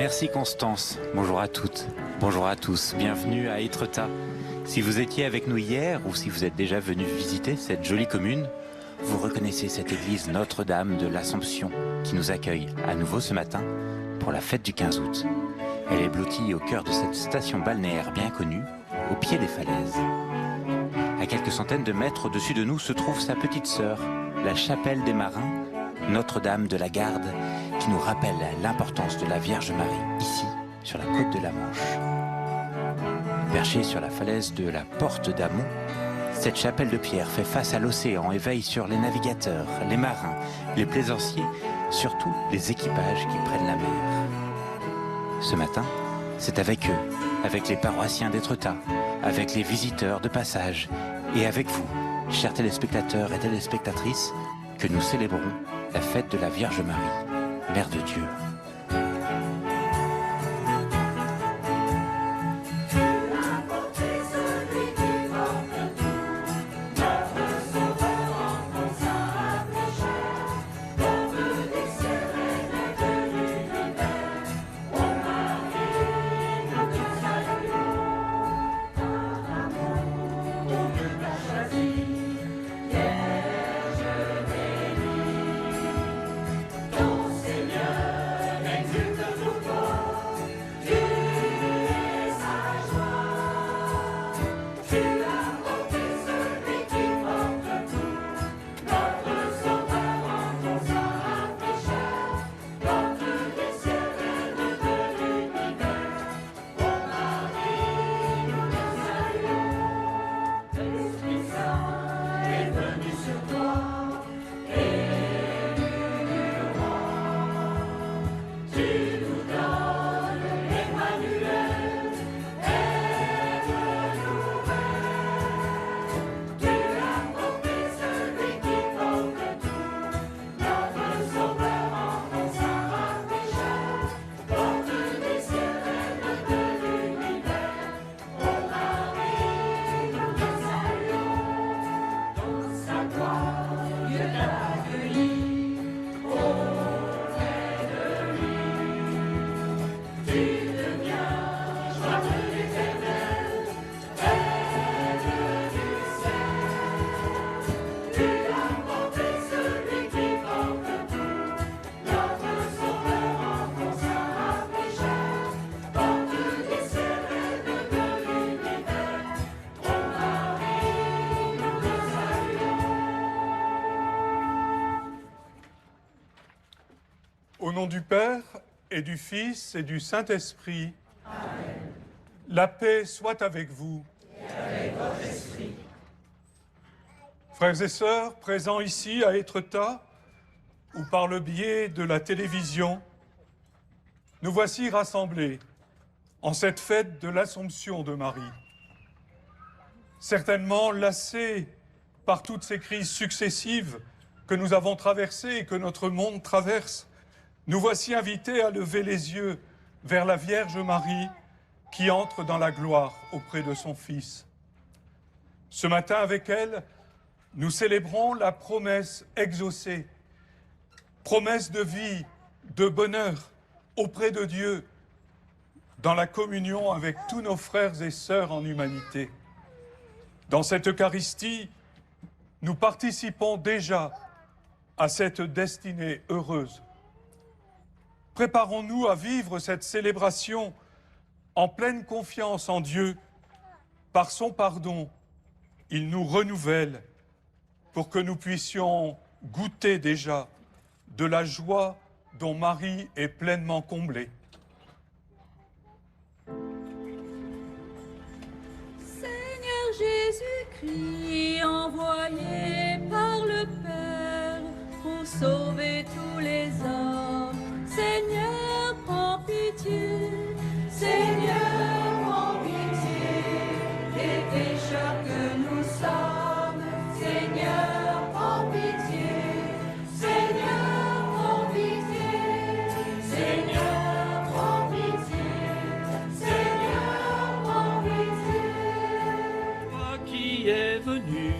Merci Constance, bonjour à toutes, bonjour à tous, bienvenue à Étretat. Si vous étiez avec nous hier ou si vous êtes déjà venu visiter cette jolie commune, vous reconnaissez cette église Notre-Dame de l'Assomption qui nous accueille à nouveau ce matin pour la fête du 15 août. Elle est blottie au cœur de cette station balnéaire bien connue, au pied des falaises. À quelques centaines de mètres au-dessus de nous se trouve sa petite sœur, la chapelle des marins, Notre-Dame de la Garde, qui nous rappelle l'importance de la Vierge Marie, ici, sur la côte de la Manche. Perchée sur la falaise de la Porte d'Amont, cette chapelle de pierre fait face à l'océan et veille sur les navigateurs, les marins, les plaisanciers, surtout les équipages qui prennent la mer. Ce matin, c'est avec eux, avec les paroissiens d'Étretat, avec les visiteurs de passage et avec vous, chers téléspectateurs et téléspectatrices, que nous célébrons la fête de la Vierge Marie, Mère de Dieu. Au nom du Père et du Fils et du Saint-Esprit, Amen. La paix soit avec vous. Et avec votre esprit. Frères et sœurs, présents ici à Étretat ou par le biais de la télévision, nous voici rassemblés en cette fête de l'Assomption de Marie. Certainement lassés par toutes ces crises successives que nous avons traversées et que notre monde traverse, nous voici invités à lever les yeux vers la Vierge Marie qui entre dans la gloire auprès de son Fils. Ce matin, avec elle, nous célébrons la promesse exaucée, promesse de vie, de bonheur auprès de Dieu, dans la communion avec tous nos frères et sœurs en humanité. Dans cette Eucharistie, nous participons déjà à cette destinée heureuse. Préparons-nous à vivre cette célébration en pleine confiance en Dieu. Par son pardon, il nous renouvelle pour que nous puissions goûter déjà de la joie dont Marie est pleinement comblée. Seigneur Jésus-Christ, envoyé par le Père pour sauver tous les hommes, Seigneur, prends pitié. Seigneur, prends pitié des pécheurs que nous sommes. Seigneur, prends pitié. Seigneur, prends pitié. Seigneur, prends pitié. Seigneur, prends pitié. Toi qui es venu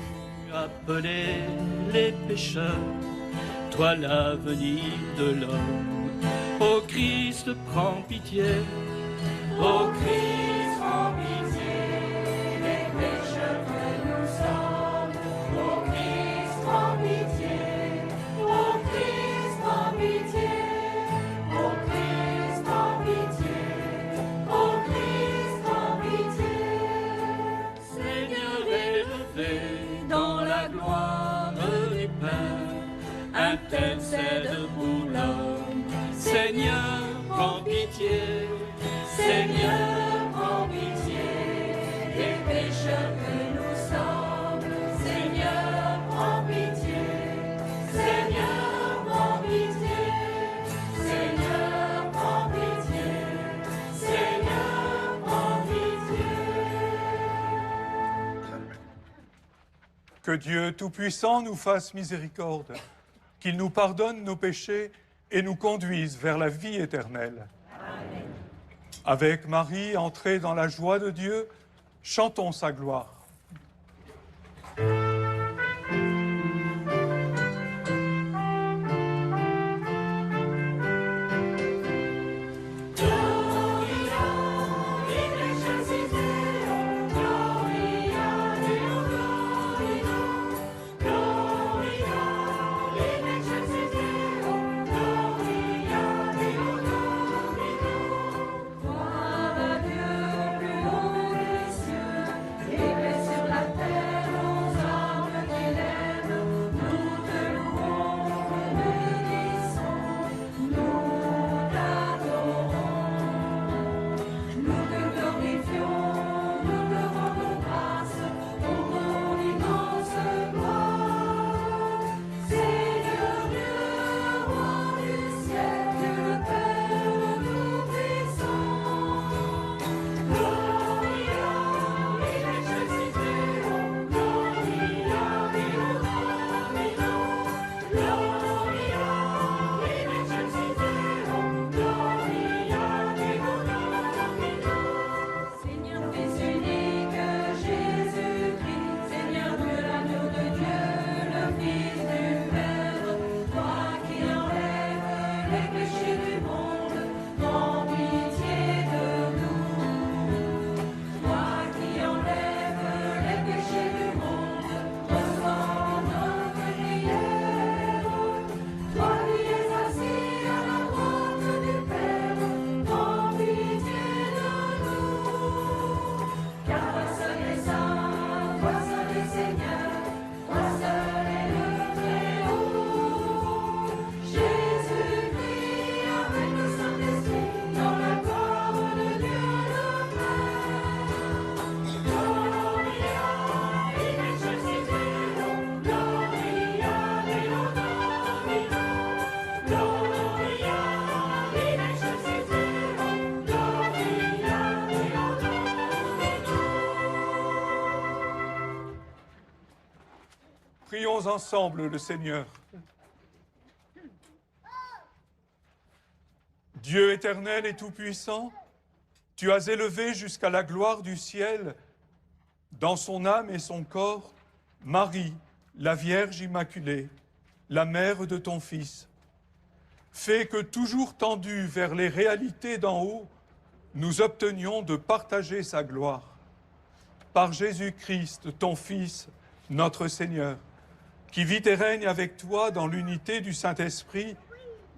appeler les pécheurs, toi l'avenir de l'homme, Ô Christ, prends pitié. Ô Christ, prends pitié des pécheurs que nous sommes. Ô Christ, prends pitié. Ô Christ, prends pitié. Ô Christ, prends pitié. Ô Christ, prends pitié. Seigneur élevé dans la gloire du Père, intercède pour l'homme. Seigneur, prends pitié. Seigneur, prends pitié des pécheurs que nous sommes. Seigneur, prends pitié. Seigneur, prends pitié. Seigneur, prends pitié. Seigneur, prends pitié. Que Dieu Tout-Puissant nous fasse miséricorde, qu'il nous pardonne nos péchés et nous conduise vers la vie éternelle. Amen. Avec Marie, entrée dans la joie de Dieu, chantons sa gloire. Prions ensemble le Seigneur. Dieu éternel et tout-puissant, tu as élevé jusqu'à la gloire du ciel, dans son âme et son corps, Marie, la Vierge Immaculée, la mère de ton Fils. Fais que, toujours tendus vers les réalités d'en haut, nous obtenions de partager sa gloire. Par Jésus-Christ, ton Fils, notre Seigneur, qui vit et règne avec toi dans l'unité du Saint-Esprit,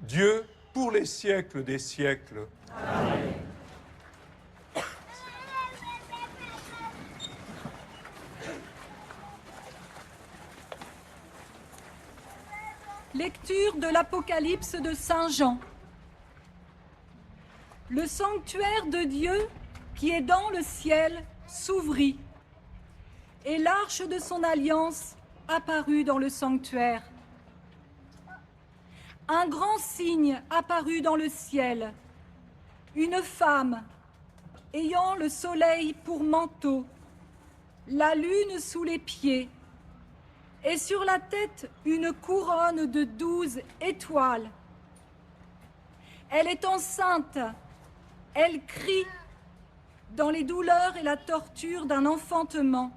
Dieu, pour les siècles des siècles. Amen. Lecture de l'Apocalypse de Saint Jean. Le sanctuaire de Dieu qui est dans le ciel s'ouvrit, et l'arche de son alliance apparut dans le sanctuaire. Un grand signe apparut dans le ciel, une femme ayant le soleil pour manteau, la lune sous les pieds, et sur la tête une couronne de 12 étoiles. Elle est enceinte, elle crie dans les douleurs et la torture d'un enfantement.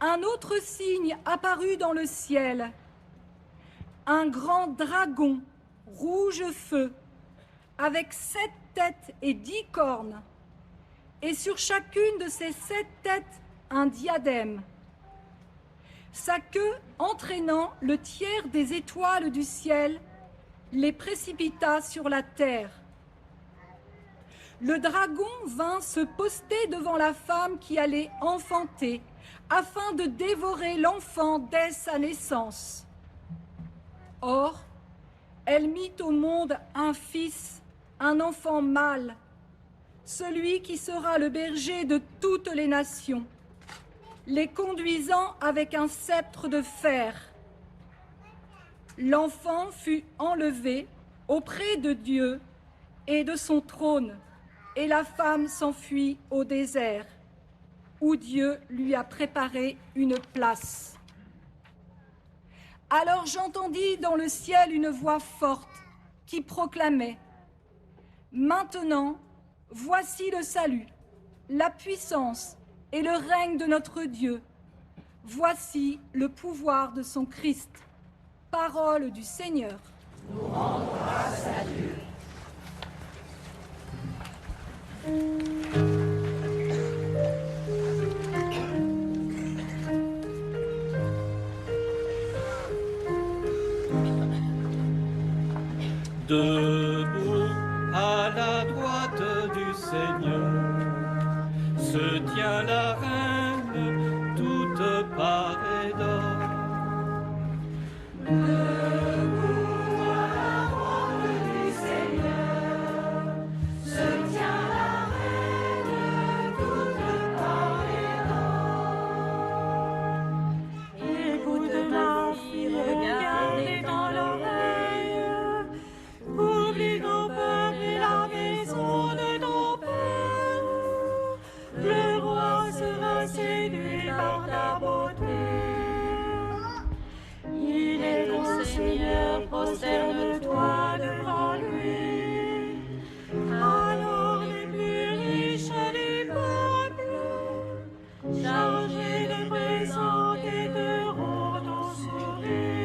Un autre signe apparut dans le ciel, un grand dragon rouge feu, avec 7 têtes et 10 cornes, et sur chacune de ces 7 têtes, un diadème. Sa queue, entraînant le tiers des étoiles du ciel, les précipita sur la terre. Le dragon vint se poster devant la femme qui allait enfanter, afin de dévorer l'enfant dès sa naissance. Or, elle mit au monde un fils, un enfant mâle, celui qui sera le berger de toutes les nations, les conduisant avec un sceptre de fer. L'enfant fut enlevé auprès de Dieu et de son trône, et la femme s'enfuit au désert, où Dieu lui a préparé une place. Alors j'entendis dans le ciel une voix forte qui proclamait : Maintenant, voici le salut, la puissance et le règne de notre Dieu. Voici le pouvoir de son Christ. Parole du Seigneur. Nous rendons grâce à Dieu. Debout à la droite du Seigneur se tient la reine toute parée d'or. Debout à la droite du Seigneur se tient la reine toute parée d'or. Écoute ma fille, regardez dans l'oreille. Oublie ton peuple et la maison de ton père. Le roi sera séduit par ta beauté. Il est ton Seigneur, prosterne-toi devant lui. Alors les plus riches du peuple, chargés de présents, t'aideront ton sourire.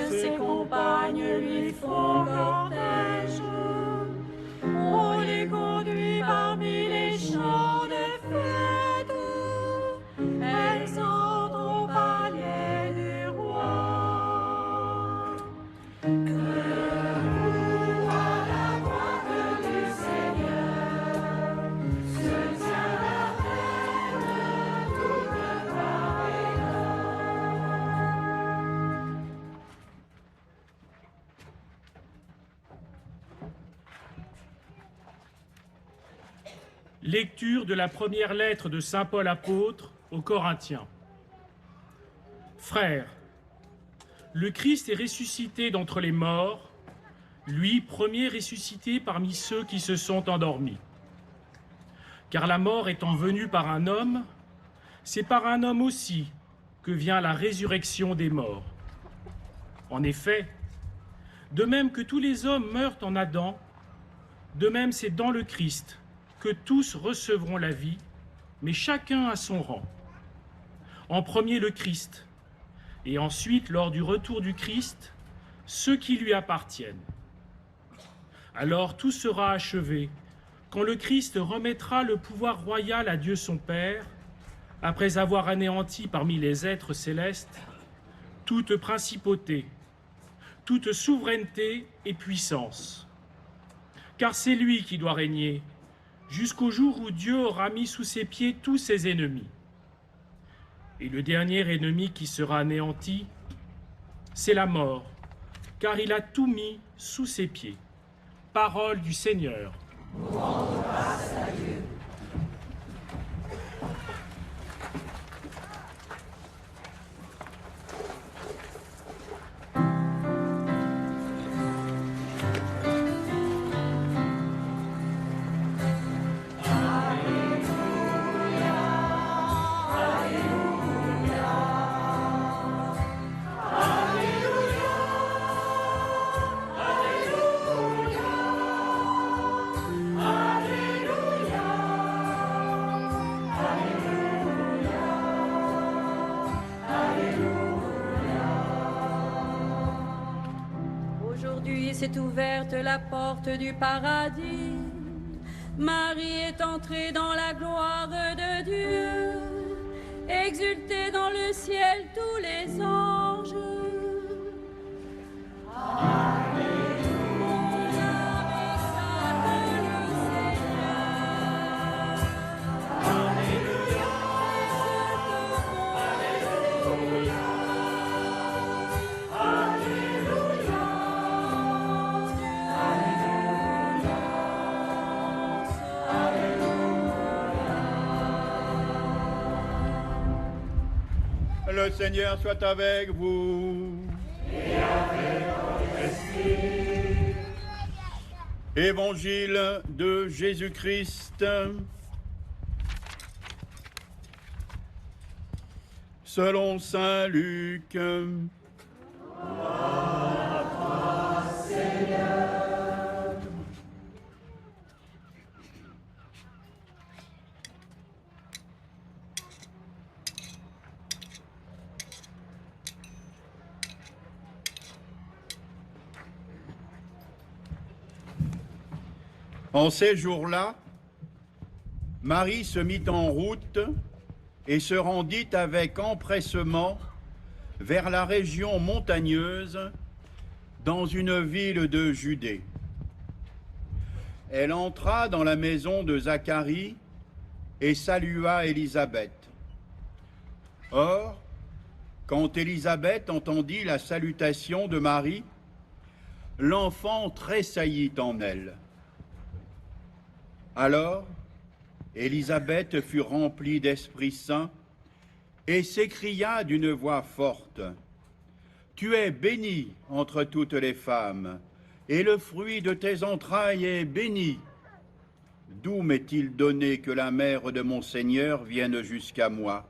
Ses compagnes lui font cortège. On les conduit parmi les champs de fête. Elles entrent au palais du roi. Debout à la droite du Seigneur se tient la reine toute parée d'or. Lecture de la première lettre de saint Paul apôtre aux Corinthiens. Frères, le Christ est ressuscité d'entre les morts, lui premier ressuscité parmi ceux qui se sont endormis. Car la mort étant venue par un homme, c'est par un homme aussi que vient la résurrection des morts. En effet, de même que tous les hommes meurent en Adam, de même c'est dans le Christ que tous recevront la vie, mais chacun à son rang. En premier le Christ, et ensuite, lors du retour du Christ, ceux qui lui appartiennent. Alors tout sera achevé, quand le Christ remettra le pouvoir royal à Dieu son Père, après avoir anéanti parmi les êtres célestes toute principauté, toute souveraineté et puissance. Car c'est lui qui doit régner, jusqu'au jour où Dieu aura mis sous ses pieds tous ses ennemis. Et le dernier ennemi qui sera anéanti, c'est la mort, car il a tout mis sous ses pieds. Parole du Seigneur. Nous rendons grâce à Dieu. s'est ouverte la porte du paradis. Marie est entrée dans la gloire de Dieu. Exultez dans le ciel tous les anges. Le Seigneur soit avec vous. Et avec votre esprit. Évangile de Jésus-Christ selon saint Luc. En ces jours-là, Marie se mit en route et se rendit avec empressement vers la région montagneuse dans une ville de Judée. Elle entra dans la maison de Zacharie et salua Élisabeth. Or, quand Élisabeth entendit la salutation de Marie, l'enfant tressaillit en elle. Alors, Élisabeth fut remplie d'Esprit Saint et s'écria d'une voix forte, « Tu es bénie entre toutes les femmes, et le fruit de tes entrailles est béni. D'où m'est-il donné que la mère de mon Seigneur vienne jusqu'à moi?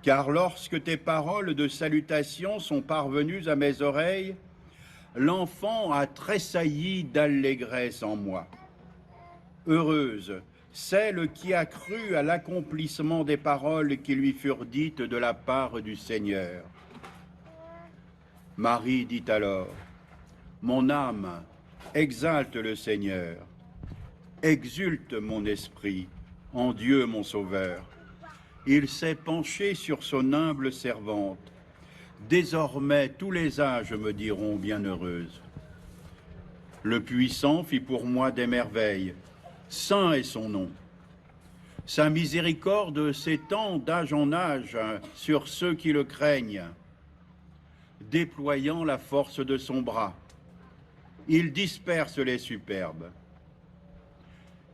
Car lorsque tes paroles de salutation sont parvenues à mes oreilles, l'enfant a tressailli d'allégresse en moi. Heureuse celle qui a cru à l'accomplissement des paroles qui lui furent dites de la part du Seigneur. » Marie dit alors, « Mon âme exalte le Seigneur, exulte mon esprit en Dieu mon Sauveur. Il s'est penché sur son humble servante. Désormais tous les âges me diront bienheureuse. Le Puissant fit pour moi des merveilles. Saint est son nom. Sa miséricorde s'étend d'âge en âge sur ceux qui le craignent. Déployant la force de son bras, il disperse les superbes.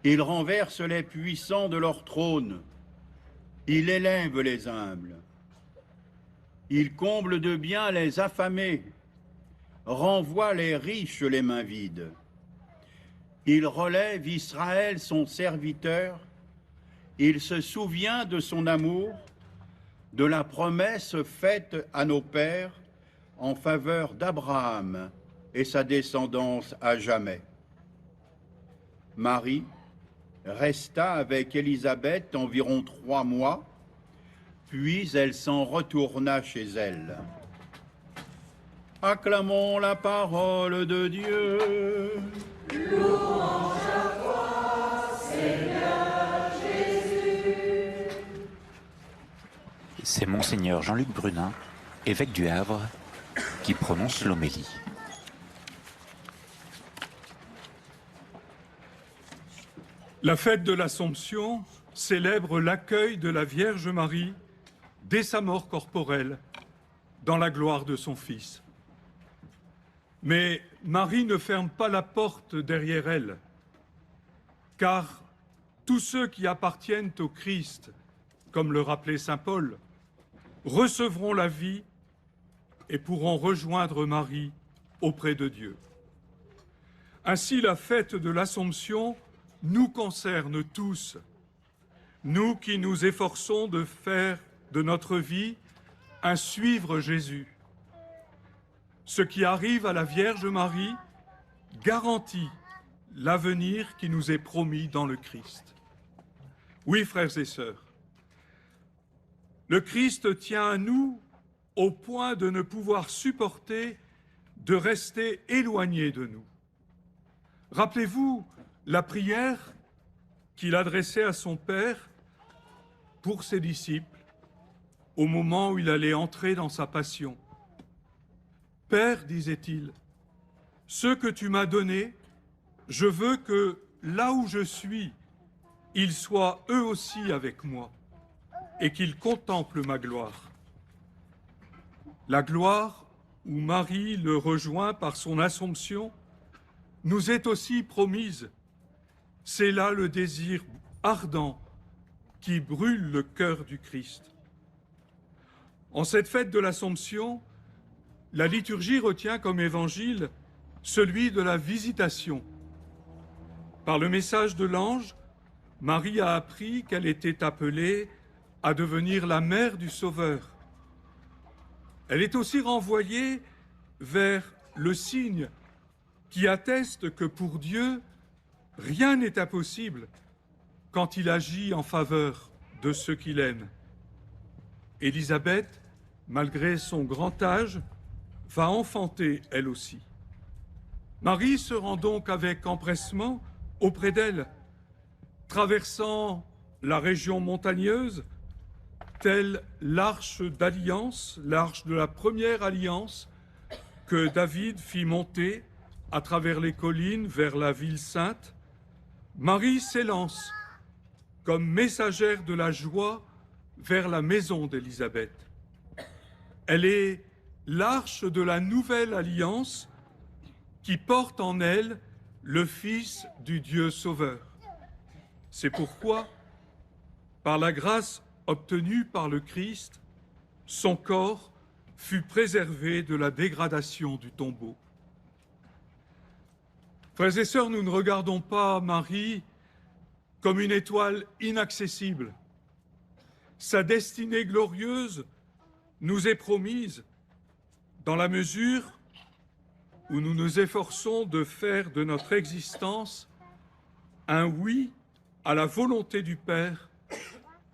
Il renverse les puissants de leur trône. Il élève les humbles. Il comble de bien les affamés, renvoie les riches les mains vides. Il relève Israël, son serviteur. Il se souvient de son amour, de la promesse faite à nos pères en faveur d'Abraham et sa descendance à jamais. Marie resta avec Élisabeth environ 3 mois, puis elle s'en retourna chez elle. Acclamons la parole de Dieu. Louange à toi, Seigneur Jésus. C'est Monseigneur Jean-Luc Brunin, évêque du Havre, qui prononce l'homélie. La fête de l'Assomption célèbre l'accueil de la Vierge Marie dès sa mort corporelle dans la gloire de son Fils. Mais Marie ne ferme pas la porte derrière elle, car tous ceux qui appartiennent au Christ, comme le rappelait saint Paul, recevront la vie et pourront rejoindre Marie auprès de Dieu. Ainsi, la fête de l'Assomption nous concerne tous, nous qui nous efforçons de faire de notre vie un suivre Jésus. Ce qui arrive à la Vierge Marie garantit l'avenir qui nous est promis dans le Christ. Oui, frères et sœurs, le Christ tient à nous au point de ne pouvoir supporter de rester éloignés de nous. Rappelez-vous la prière qu'il adressait à son Père pour ses disciples au moment où il allait entrer dans sa passion. « Père, disait-il, ce que tu m'as donné, je veux que là où je suis, ils soient eux aussi avec moi et qu'ils contemplent ma gloire. » La gloire où Marie le rejoint par son Assomption nous est aussi promise. C'est là le désir ardent qui brûle le cœur du Christ. En cette fête de l'Assomption, la liturgie retient comme évangile celui de la visitation. Par le message de l'ange, Marie a appris qu'elle était appelée à devenir la mère du Sauveur. Elle est aussi renvoyée vers le signe qui atteste que pour Dieu, rien n'est impossible quand il agit en faveur de ceux qu'il aime. Élisabeth, malgré son grand âge, va enfanter elle aussi. Marie se rend donc avec empressement auprès d'elle, traversant la région montagneuse, telle l'arche d'alliance, l'arche de la première alliance que David fit monter à travers les collines vers la ville sainte. Marie s'élance comme messagère de la joie vers la maison d'Élisabeth. Elle est l'arche de la nouvelle alliance qui porte en elle le Fils du Dieu Sauveur. C'est pourquoi, par la grâce obtenue par le Christ, son corps fut préservé de la dégradation du tombeau. Frères et sœurs, nous ne regardons pas Marie comme une étoile inaccessible. Sa destinée glorieuse nous est promise dans la mesure où nous nous efforçons de faire de notre existence un oui à la volonté du Père,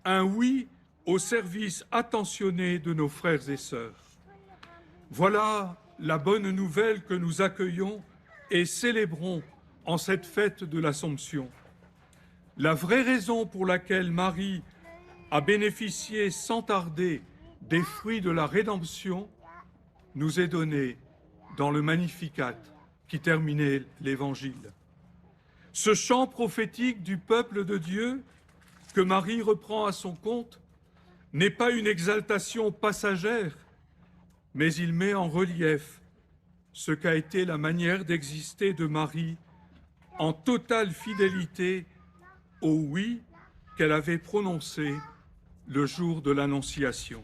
un oui au service attentionné de nos frères et sœurs. Voilà la bonne nouvelle que nous accueillons et célébrons en cette fête de l'Assomption. La vraie raison pour laquelle Marie a bénéficié sans tarder des fruits de la rédemption nous est donnée dans le Magnificat qui terminait l'Évangile. Ce chant prophétique du peuple de Dieu que Marie reprend à son compte n'est pas une exaltation passagère, mais il met en relief ce qu'a été la manière d'exister de Marie en totale fidélité au oui qu'elle avait prononcé le jour de l'Annonciation.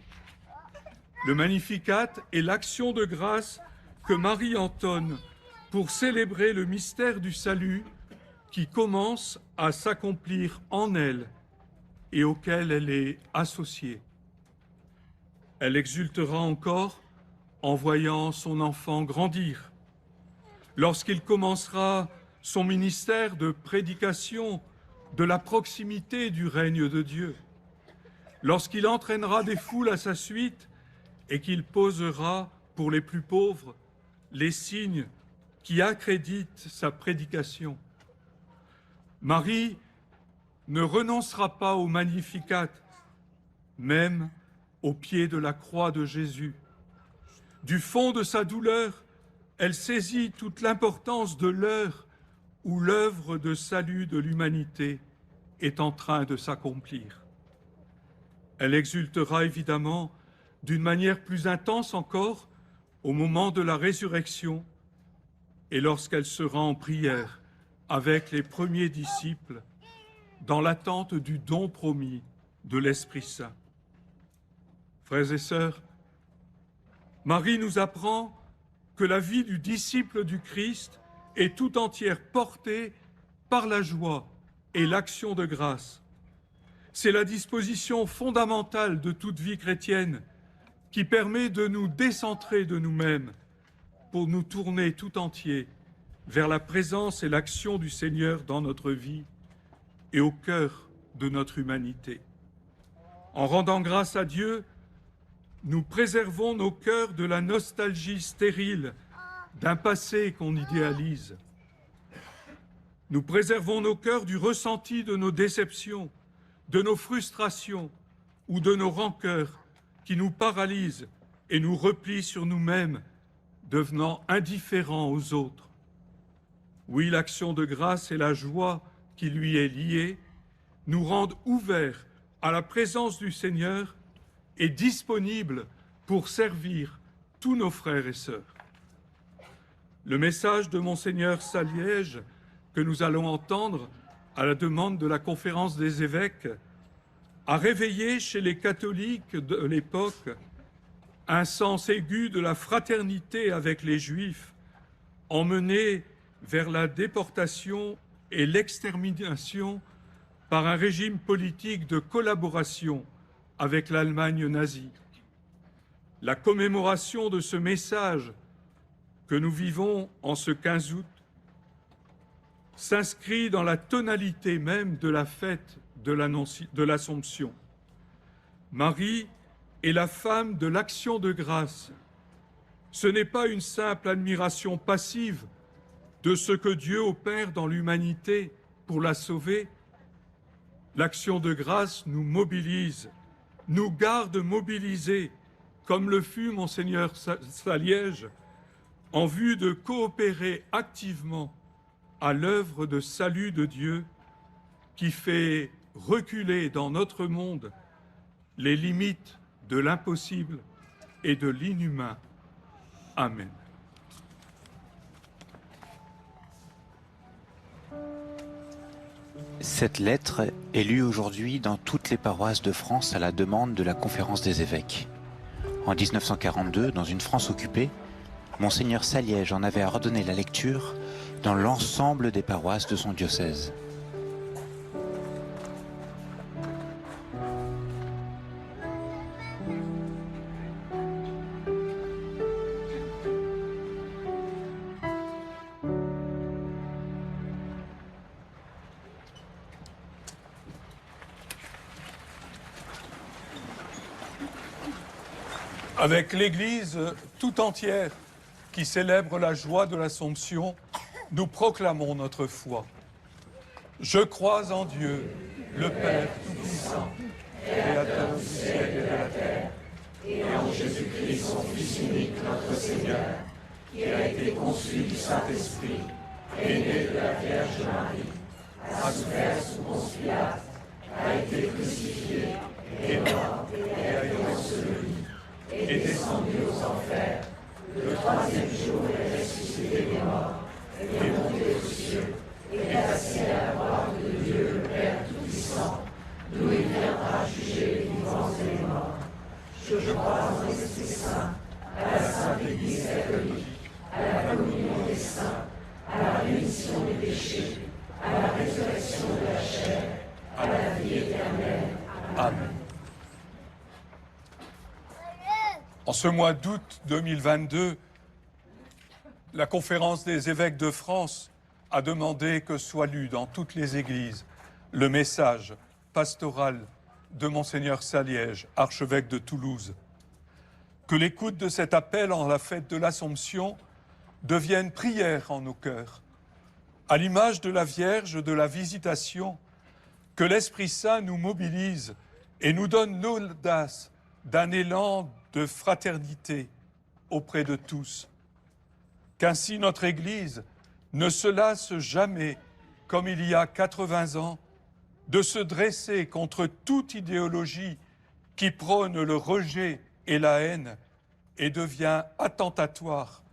Le Magnificat est l'action de grâce que Marie entonne pour célébrer le mystère du salut qui commence à s'accomplir en elle et auquel elle est associée. Elle exultera encore en voyant son enfant grandir. Lorsqu'il commencera son ministère de prédication de la proximité du règne de Dieu, lorsqu'il entraînera des foules à sa suite et qu'il posera pour les plus pauvres les signes qui accréditent sa prédication. Marie ne renoncera pas au Magnificat, même au pied de la croix de Jésus. Du fond de sa douleur, elle saisit toute l'importance de l'heure où l'œuvre de salut de l'humanité est en train de s'accomplir. Elle exultera évidemment d'une manière plus intense encore au moment de la résurrection et lorsqu'elle sera en prière avec les premiers disciples dans l'attente du don promis de l'Esprit Saint. Frères et sœurs, Marie nous apprend que la vie du disciple du Christ est tout entière portée par la joie et l'action de grâce. C'est la disposition fondamentale de toute vie chrétienne qui permet de nous décentrer de nous-mêmes pour nous tourner tout entier vers la présence et l'action du Seigneur dans notre vie et au cœur de notre humanité. En rendant grâce à Dieu, nous préservons nos cœurs de la nostalgie stérile d'un passé qu'on idéalise. Nous préservons nos cœurs du ressenti de nos déceptions, de nos frustrations ou de nos rancœurs qui nous paralysent et nous replient sur nous-mêmes, devenant indifférents aux autres. Oui, l'action de grâce et la joie qui lui est liée nous rendent ouverts à la présence du Seigneur et disponibles pour servir tous nos frères et sœurs. Le message de Monseigneur Saliège que nous allons entendre à la demande de la Conférence des évêques a réveillé chez les catholiques de l'époque un sens aigu de la fraternité avec les Juifs, emmenés vers la déportation et l'extermination par un régime politique de collaboration avec l'Allemagne nazie. La commémoration de ce message que nous vivons en ce 15 août s'inscrit dans la tonalité même de la fête de l'Assomption. Marie est la femme de l'action de grâce. Ce n'est pas une simple admiration passive de ce que Dieu opère dans l'humanité pour la sauver. L'action de grâce nous mobilise, nous garde mobilisés, comme le fut Monseigneur Saliège, en vue de coopérer activement à l'œuvre de salut de Dieu qui fait reculer dans notre monde les limites de l'impossible et de l'inhumain. Amen. Cette lettre est lue aujourd'hui dans toutes les paroisses de France à la demande de la Conférence des évêques. En 1942, dans une France occupée, Monseigneur Saliège en avait ordonné la lecture dans l'ensemble des paroisses de son diocèse. Avec l'Église tout entière qui célèbre la joie de l'Assomption, nous proclamons notre foi. Je crois en Dieu, le Père Tout-Puissant, Créateur du ciel et de la terre, et en Jésus-Christ, son Fils unique, notre Seigneur, qui a été conçu du Saint-Esprit, est né de la Vierge Marie, a souffert sous Ponce Pilate, a été crucifié, est mort et a été enseveli, est descendu aux enfers, le troisième jour est ressuscité des morts, est monté aux cieux, et est assis à la droite de Dieu, le Père Tout-Puissant, d'où il viendra juger les vivants et les morts. Je crois en l'Esprit Saint, à la Sainte Église catholique, à la communion des saints, à la rémission des péchés, à la résurrection de la chair, à la vie éternelle. Amen. En ce mois d'août 2022, la Conférence des évêques de France a demandé que soit lu dans toutes les églises le message pastoral de Monseigneur Saliège, archevêque de Toulouse. Que l'écoute de cet appel en la fête de l'Assomption devienne prière en nos cœurs. À l'image de la Vierge de la Visitation, que l'Esprit Saint nous mobilise et nous donne l'audace d'un élan de fraternité auprès de tous. Qu'ainsi notre Église ne se lasse jamais, comme il y a 80 ans, de se dresser contre toute idéologie qui prône le rejet et la haine et devient attentatoire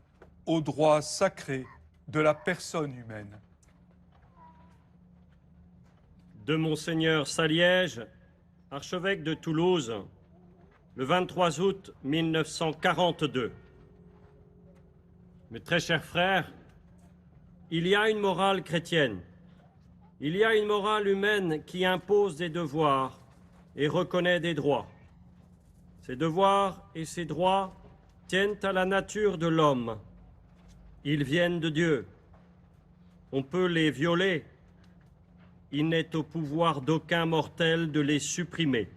aux droits sacrés de la personne humaine. De Monseigneur Saliège, archevêque de Toulouse, le 23 août 1942. Mes très chers frères, il y a une morale chrétienne, il y a une morale humaine qui impose des devoirs et reconnaît des droits. Ces devoirs et ces droits tiennent à la nature de l'homme. Ils viennent de Dieu. On peut les violer. Il n'est au pouvoir d'aucun mortel de les supprimer.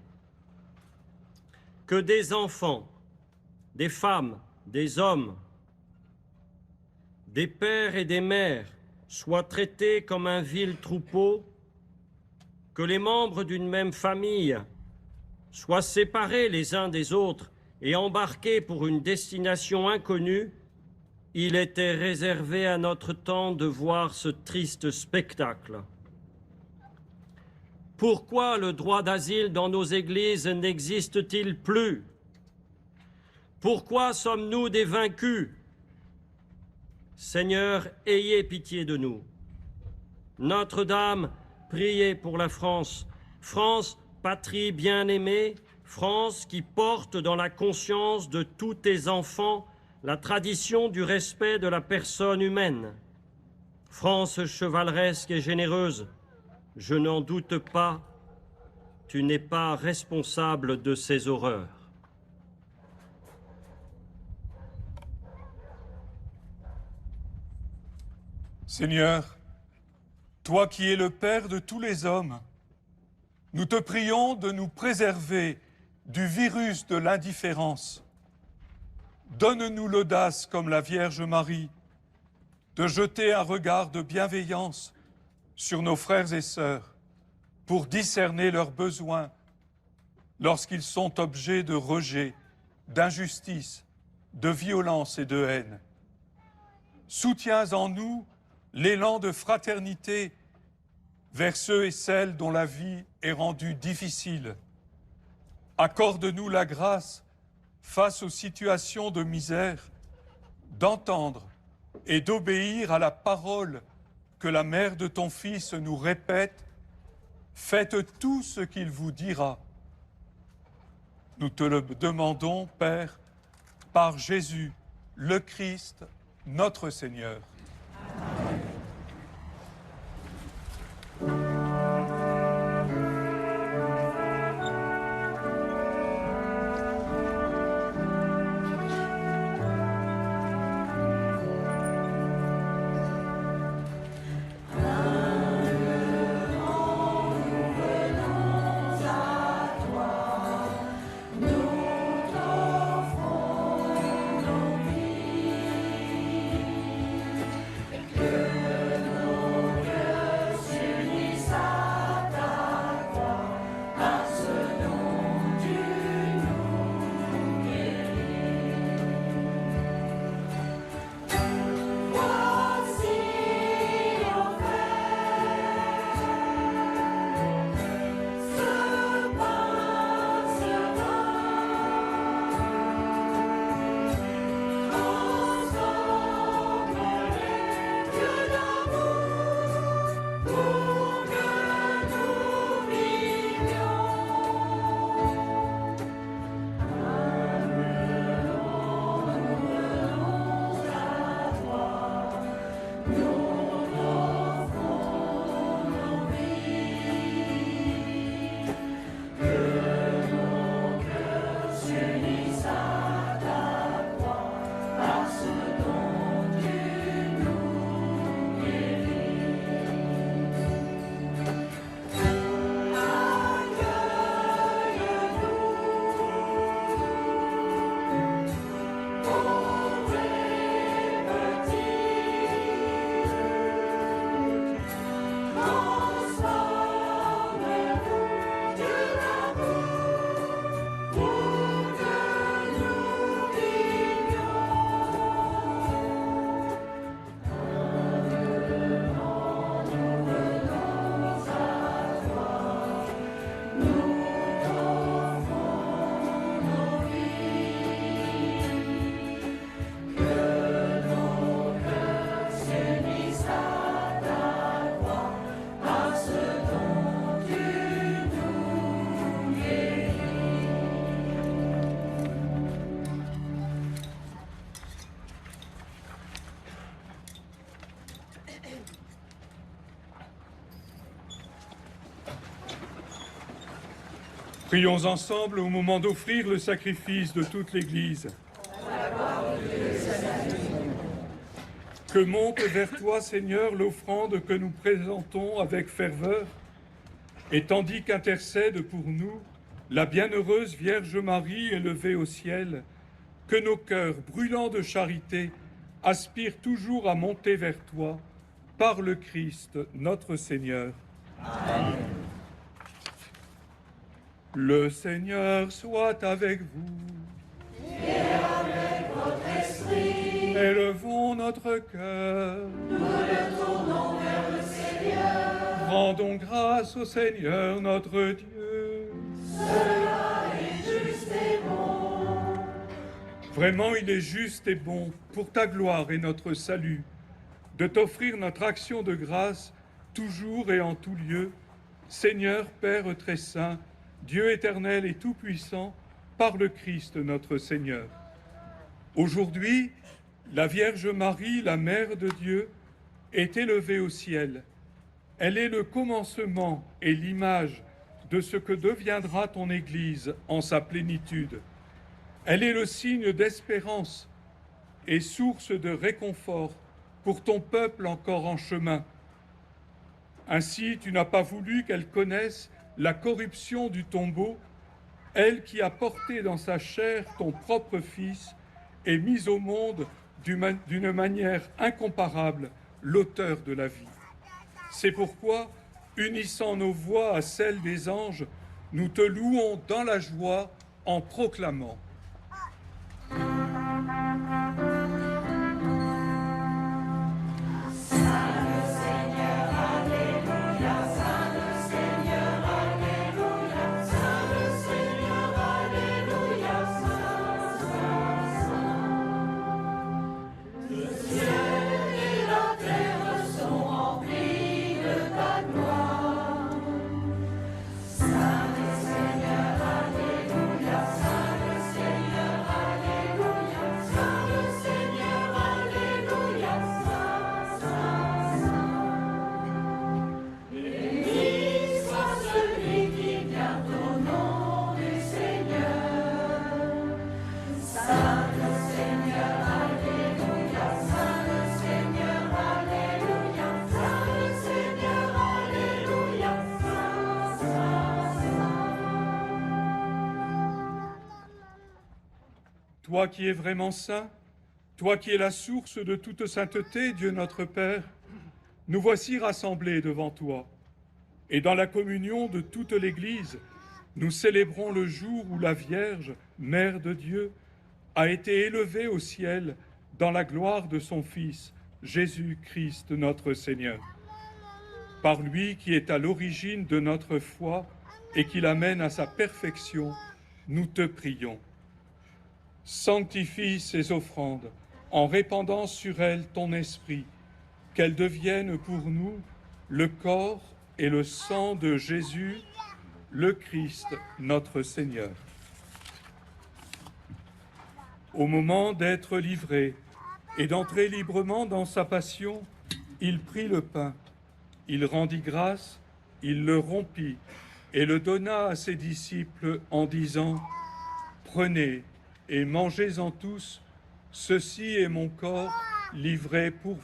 Que des enfants, des femmes, des hommes des pères et des mères soient traités comme un vil troupeau, que les membres d'une même famille soient séparés les uns des autres et embarqués pour une destination inconnue, il était réservé à notre temps de voir ce triste spectacle. Pourquoi le droit d'asile dans nos églises n'existe-t-il plus? Pourquoi sommes-nous des vaincus? Seigneur, ayez pitié de nous. Notre-Dame, priez pour la France. France, patrie bien-aimée, France qui porte dans la conscience de tous tes enfants la tradition du respect de la personne humaine. France chevaleresque et généreuse, je n'en doute pas, tu n'es pas responsable de ces horreurs. Seigneur, toi qui es le Père de tous les hommes, nous te prions de nous préserver du virus de l'indifférence. Donne-nous l'audace, comme la Vierge Marie, de jeter un regard de bienveillance sur nos frères et sœurs pour discerner leurs besoins lorsqu'ils sont objets de rejet, d'injustice, de violence et de haine. Soutiens en nous l'élan de fraternité vers ceux et celles dont la vie est rendue difficile. Accorde-nous la grâce, face aux situations de misère, d'entendre et d'obéir à la parole que la mère de ton Fils nous répète: faites tout ce qu'il vous dira. Nous te le demandons, Père, par Jésus, le Christ, notre Seigneur. Prions ensemble au moment d'offrir le sacrifice de toute l'Église. Que monte vers toi, Seigneur, l'offrande que nous présentons avec ferveur, et tandis qu'intercède pour nous la bienheureuse Vierge Marie élevée au ciel, que nos cœurs brûlants de charité aspire toujours à monter vers toi, par le Christ, notre Seigneur. Amen. Le Seigneur soit avec vous. Et avec votre esprit. Élevons notre cœur. Nous le tournons vers le Seigneur. Rendons grâce au Seigneur notre Dieu. Cela est juste et bon. Vraiment, il est juste et bon, pour ta gloire et notre salut, de t'offrir notre action de grâce, toujours et en tout lieu, Seigneur, Père très saint, Dieu éternel et tout-puissant, par le Christ notre Seigneur. Aujourd'hui, la Vierge Marie, la Mère de Dieu, est élevée au ciel. Elle est le commencement et l'image de ce que deviendra ton Église en sa plénitude. Elle est le signe d'espérance et source de réconfort pour ton peuple encore en chemin. Ainsi, tu n'as pas voulu qu'elle connaisse la corruption du tombeau, elle qui a porté dans sa chair ton propre Fils et mis au monde d'une manière incomparable l'auteur de la vie. C'est pourquoi, unissant nos voix à celles des anges, nous te louons dans la joie en proclamant. Toi qui es vraiment saint, toi qui es la source de toute sainteté, Dieu notre Père, nous voici rassemblés devant toi. Et dans la communion de toute l'Église, nous célébrons le jour où la Vierge, Mère de Dieu, a été élevée au ciel dans la gloire de son Fils, Jésus-Christ notre Seigneur. Par lui qui est à l'origine de notre foi et qui l'amène à sa perfection, nous te prions. Sanctifie ces offrandes en répandant sur elles ton esprit, qu'elles deviennent pour nous le corps et le sang de Jésus, le Christ, notre Seigneur. Au moment d'être livré et d'entrer librement dans sa passion, il prit le pain, il rendit grâce, il le rompit et le donna à ses disciples en disant « Prenez et mangez-en tous, ceci est mon corps livré pour vous. »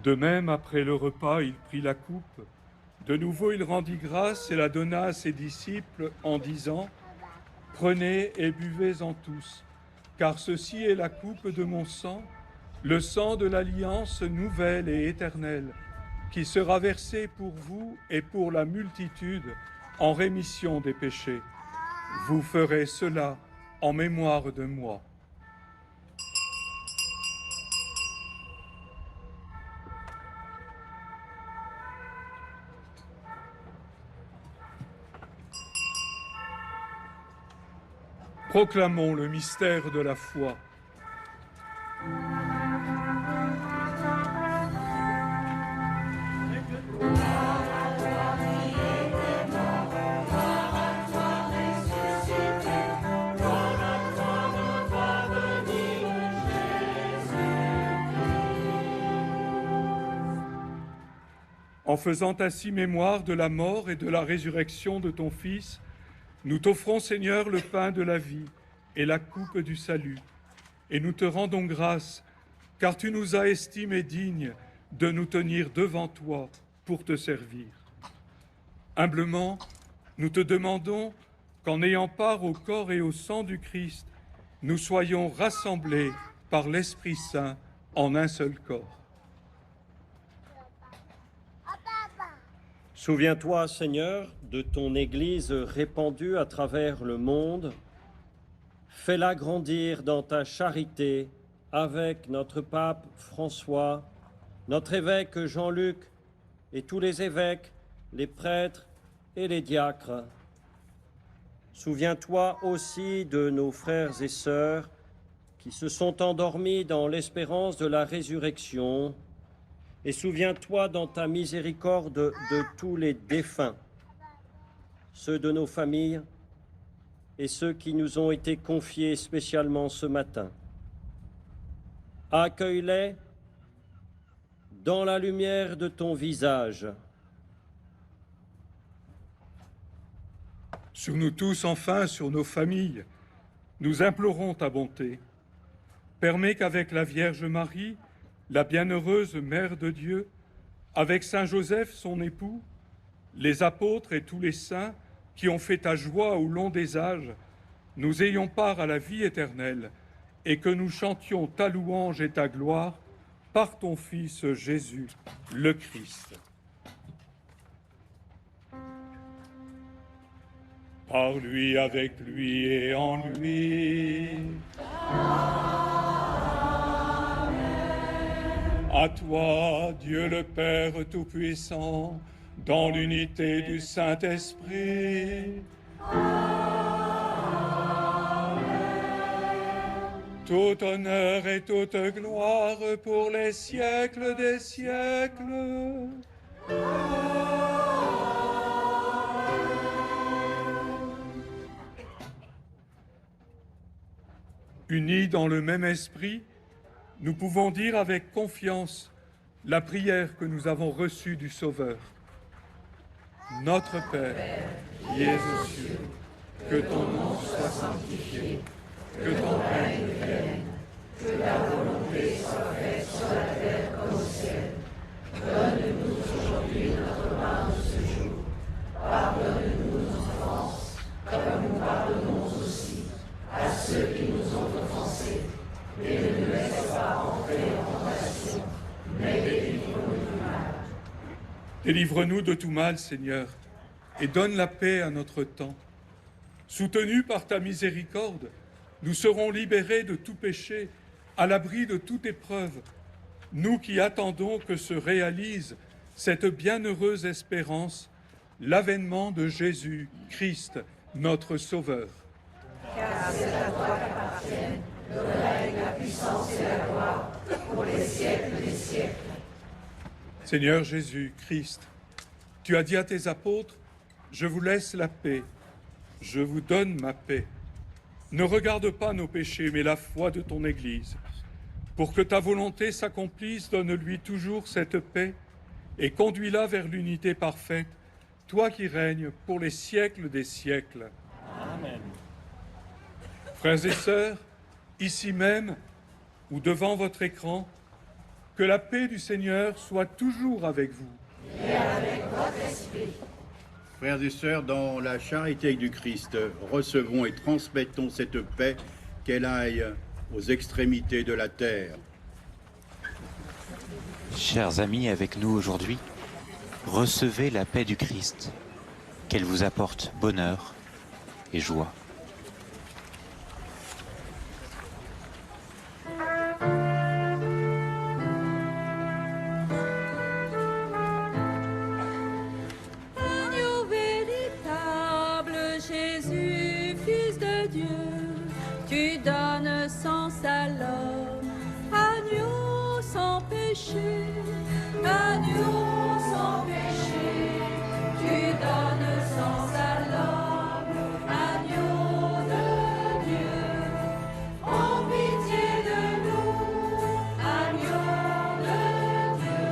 De même, après le repas, il prit la coupe. De nouveau, il rendit grâce et la donna à ses disciples en disant « Prenez et buvez-en tous, car ceci est la coupe de mon sang, le sang de l'alliance nouvelle et éternelle, qui sera versé pour vous et pour la multitude en rémission des péchés. Vous ferez cela en mémoire de moi. » Proclamons le mystère de la foi. En faisant ainsi mémoire de la mort et de la résurrection de ton Fils, nous t'offrons, Seigneur, le pain de la vie et la coupe du salut, et nous te rendons grâce, car tu nous as estimés dignes de nous tenir devant toi pour te servir. Humblement, nous te demandons qu'en ayant part au corps et au sang du Christ, nous soyons rassemblés par l'Esprit Saint en un seul corps. Souviens-toi, Seigneur, de ton Église répandue à travers le monde. Fais-la grandir dans ta charité avec notre pape François, notre évêque Jean-Luc et tous les évêques, les prêtres et les diacres. Souviens-toi aussi de nos frères et sœurs qui se sont endormis dans l'espérance de la résurrection. Et souviens-toi dans ta miséricorde de tous les défunts, ceux de nos familles et ceux qui nous ont été confiés spécialement ce matin. Accueille-les dans la lumière de ton visage. Sur nous tous, enfin, sur nos familles, nous implorons ta bonté. Permets qu'avec la Vierge Marie, la bienheureuse Mère de Dieu, avec Saint Joseph, son époux, les apôtres et tous les saints qui ont fait ta joie au long des âges, nous ayons part à la vie éternelle et que nous chantions ta louange et ta gloire par ton Fils Jésus, le Christ. Par lui, avec lui et en lui. À toi, Dieu le Père Tout-Puissant, dans l'unité du Saint-Esprit. Tout honneur et toute gloire pour les siècles des siècles. Unis dans le même esprit, nous pouvons dire avec confiance la prière que nous avons reçue du Sauveur. Notre Père, qui es aux cieux, que ton nom soit sanctifié, que ton règne vienne, que ta volonté soit faite sur la terre comme au ciel. Donne-nous aujourd'hui notre pain de ce jour. Pardonne-nous nos offenses, comme nous pardonnons aussi à ceux qui nous ont offensés. Et ne nous laisse pas entrer en tentation, mais délivre-nous du mal. Délivre-nous de tout mal, Seigneur, et donne la paix à notre temps. Soutenus par ta miséricorde, nous serons libérés de tout péché, à l'abri de toute épreuve, nous qui attendons que se réalise cette bienheureuse espérance, l'avènement de Jésus Christ, notre Sauveur. Car c'est à toi qu'appartiennent le règne, la puissance et la gloire pour les siècles des siècles. Seigneur Jésus Christ, tu as dit à tes apôtres, « Je vous laisse la paix, je vous donne ma paix. » Ne regarde pas nos péchés, mais la foi de ton Église. Pour que ta volonté s'accomplisse, donne-lui toujours cette paix et conduis-la vers l'unité parfaite, toi qui règnes pour les siècles des siècles. Amen. Frères et sœurs, ici même ou devant votre écran, que la paix du Seigneur soit toujours avec vous. Et avec votre esprit. Frères et sœurs, dans la charité du Christ, recevons et transmettons cette paix, qu'elle aille aux extrémités de la terre. Chers amis, avec nous aujourd'hui, recevez la paix du Christ, qu'elle vous apporte bonheur et joie. Agneau véritable, Jésus, Fils de Dieu, tu donnes sens à l'homme, agneau sans péché, agneau sans péché, tu donnes sens à l'homme, agneau de Dieu, en pitié de nous, agneau de Dieu,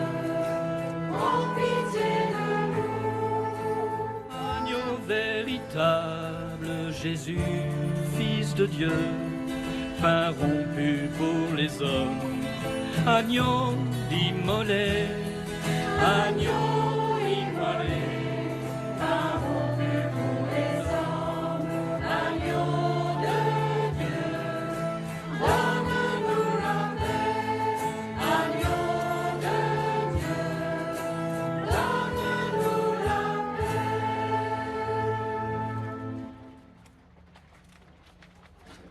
en pitié de nous. Agneau véritable, Jésus, Fils de Dieu, pain rompu pour les hommes, Agneau immolé, agneau immolé, un rompu pour les hommes, agneau de Dieu, donne-nous la paix, agneau de Dieu, donne-nous la paix.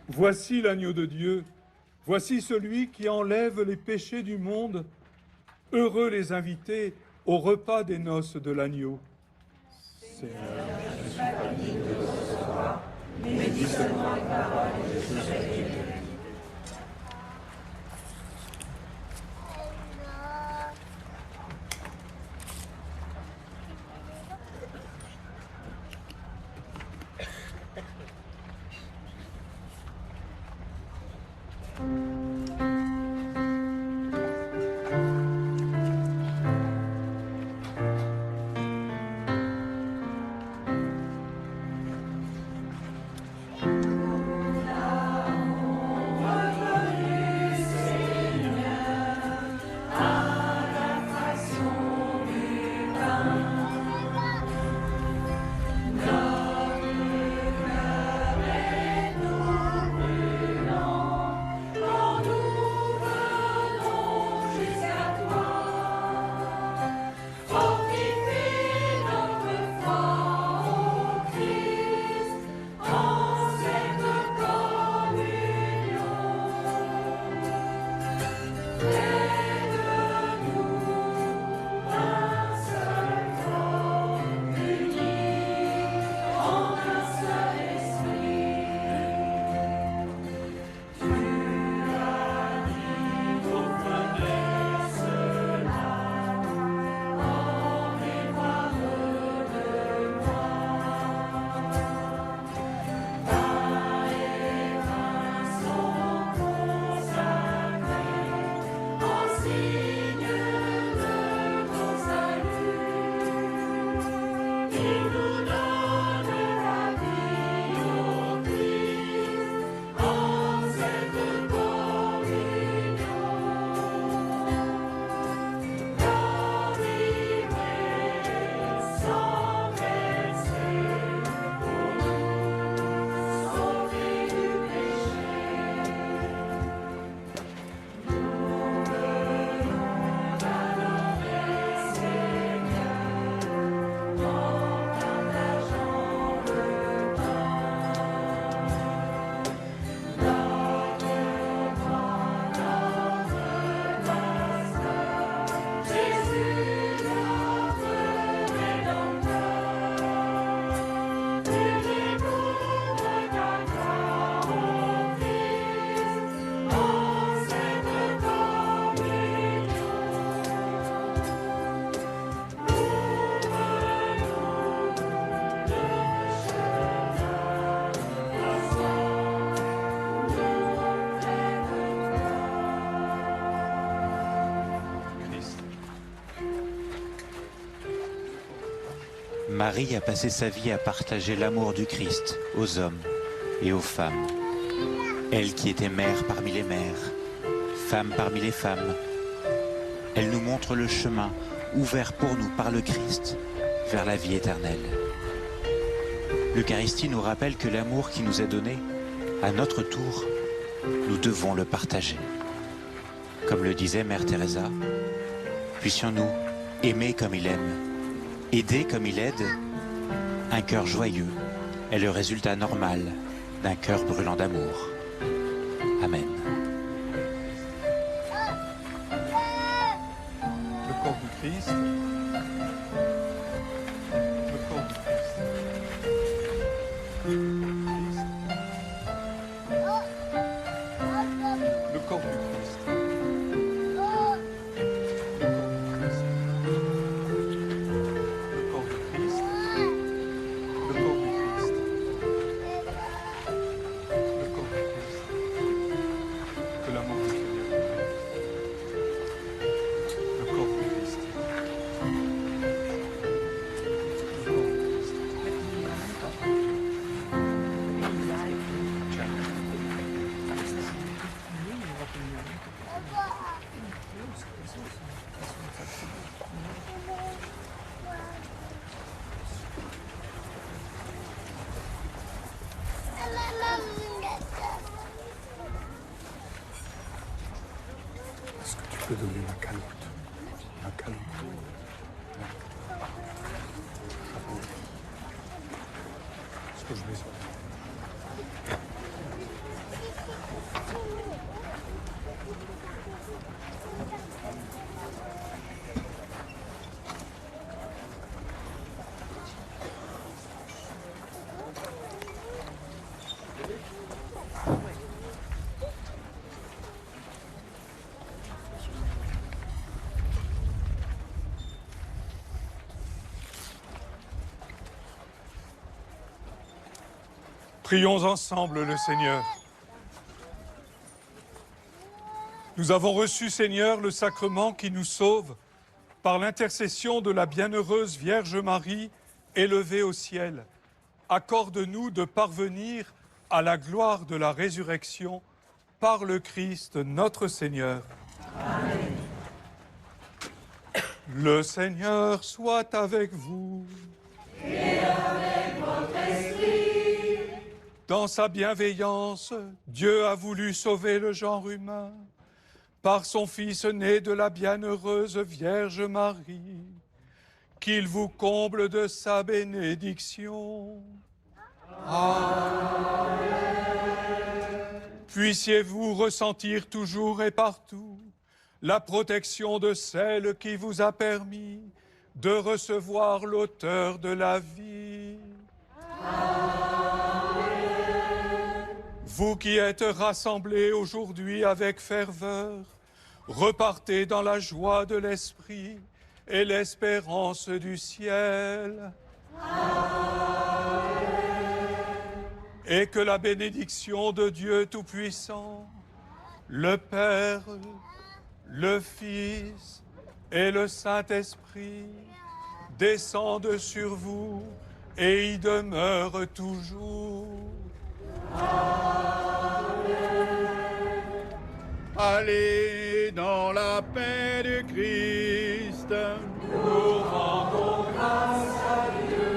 Voici l'agneau de Dieu, voici celui qui enlève les péchés du monde. Heureux les invités au repas des noces de l'agneau. Seigneur, je suis pas digne de recevoir, mais dis seulement une parole et je serai guéri. Marie a passé sa vie à partager l'amour du Christ aux hommes et aux femmes. Elle qui était mère parmi les mères, femme parmi les femmes, elle nous montre le chemin ouvert pour nous par le Christ vers la vie éternelle. L'Eucharistie nous rappelle que l'amour qui nous est donné, à notre tour, nous devons le partager. Comme le disait Mère Teresa, puissions-nous aimer comme il aime, aider comme il aide. Un cœur joyeux est le résultat normal d'un cœur brûlant d'amour. Amen. Le corps du Christ. Le corps du Christ. Le corps du Christ. te donner ma calotte. Ma calotte. Ce que je vais... Prions ensemble le Seigneur. Nous avons reçu, Seigneur, le sacrement qui nous sauve par l'intercession de la bienheureuse Vierge Marie élevée au ciel. Accorde-nous de parvenir à la gloire de la résurrection par le Christ notre Seigneur. Amen. Le Seigneur soit avec vous. Et avec votre esprit. Dans sa bienveillance, Dieu a voulu sauver le genre humain par son Fils né de la bienheureuse Vierge Marie. Qu'il vous comble de sa bénédiction. Amen. Puissiez-vous ressentir toujours et partout la protection de celle qui vous a permis de recevoir l'auteur de la vie. Vous qui êtes rassemblés aujourd'hui avec ferveur, repartez dans la joie de l'Esprit et l'espérance du ciel. Amen. Et que la bénédiction de Dieu Tout-Puissant, le Père, le Fils et le Saint-Esprit descendent sur vous et y demeurent toujours. Amen. Allez dans la paix du Christ. Nous rendons grâce à Dieu.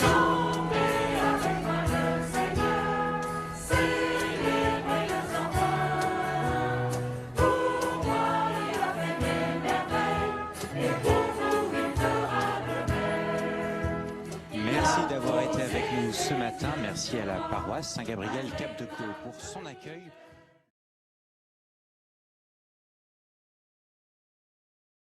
Chantez avec moi le Seigneur, célébrez le enfants. Pour moi, il a fait des merveilles, et pour vous, il fera de même. Merci d'avoir été avec nous ce matin. Merci à la paroisse Saint-Gabriel Cap de Caux pour son accueil.